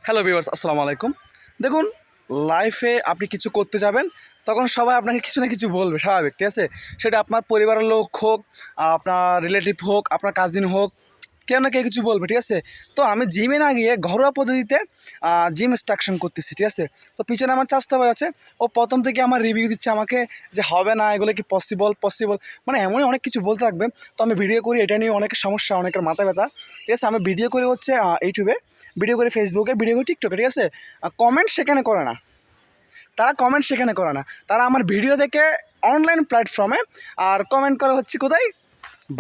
Hello viewers, আসসালামু আলাইকুম। দেখুন, লাইফে আপনি কিছু করতে যাবেন, তখন সবাই আপনাকে কিছু না কিছু বলবে, স্বাভাবিক, ঠিক আছে? সেটা আপনার পরিবারের লোক হোক, আপনার রিলেটিভ হোক, আপনার কাজিন হোক, কেউ না কেউ কিছু বলবে, ঠিক আছে? তো আমি জিমে না গিয়ে ঘরোয়া পদ্ধতিতে জিম ইনস্ট্রাকশন করতেছি, ঠিক আছে? তো পিছনে আমার চাচা ভাই আছে, ও প্রথম থেকে আমার রিভিউ দিচ্ছে আমাকে যে হবে না, এগুলো কি পসিবল, মানে এমনই অনেক কিছু বলতে থাকবে। তো আমি ভিডিও করি, এটা নিয়ে অনেকের সমস্যা, অনেকের মাথা ব্যথা, ঠিক আছে? আমি ভিডিও করি হচ্ছে ইউটিউবে, ভিডিও করি ফেসবুকে, ভিডিও করি টিকটকে, ঠিক আছে? কমেন্ট সেখানে করে না, তারা কমেন্ট সেখানে করে না, তারা আমার ভিডিও দেখে অনলাইন প্ল্যাটফর্মে, আর কমেন্ট করে হচ্ছে কোথায়,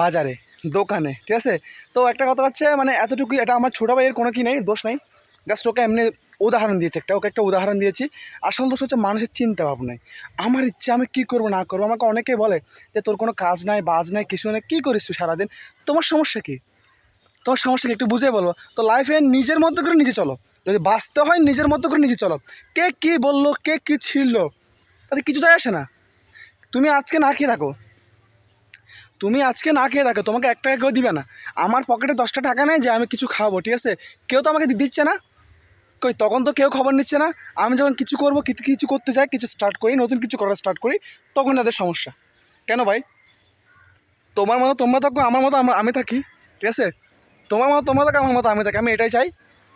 বাজারে, দোকানে, ঠিক আছে? তো একটা কথা হচ্ছে, মানে এতটুকুই, এটা আমার ছোটো ভাইয়ের কোনো কি নেই, দোষ নাই, জাস্ট ওকে এমনি উদাহরণ দিয়েছে, ওকে একটা উদাহরণ দিয়েছি। আসল দোষ হচ্ছে মানুষের চিন্তা ভাবনায়। আমার ইচ্ছে, আমি কী করবো না করবো, আমাকে অনেকে বলে যে তোর কোনো কাজ নাই, বাজ নাই, কিছু নেই, কী করিস তুই সারাদিন, তোমার সমস্যা কী? তোমার সমস্যা কি একটু বুঝিয়ে বলবো। তো লাইফে নিজের মতো করে নিজে চলো, যদি বাঁচতে হয় নিজের মতো করে নিজে চলো। কে কী বললো, কে কী ছিড়লো, তাতে কিছু যায় আসে না। তুমি আজকে না খেয়ে থাকো, তোমাকে 1 টাকা কেউ দিবে না। আমার পকেটে 10টা টাকা নেই যে আমি কিছু খাবো, ঠিক আছে? কেউ তো আমাকে দিচ্ছে না। কই তখন তো কেউ খবর নিচ্ছে না। আমি যখন কিছু করবো, কিছু করতে চাই, কিছু স্টার্ট করি, নতুন কিছু করা স্টার্ট করি, তখন তাদের সমস্যা। কেন ভাই? তোমার মতো তোমরা থাকো, আমার মতো আমি থাকি, ঠিক আছে? তোমার মতো তোমরা থাকো, আমার মতো আমি থাকি, আমি এটাই চাই,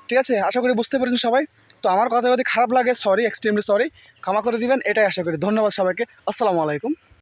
ঠিক আছে? আশা করি বুঝতে পেরেছেন সবাই। তো আমার কথা যদি খারাপ লাগে, সরি, এক্সট্রিমলি সরি, ক্ষমা করে দিবেন, এটাই আশা করি। ধন্যবাদ সবাইকে। আসসালামু আলাইকুম।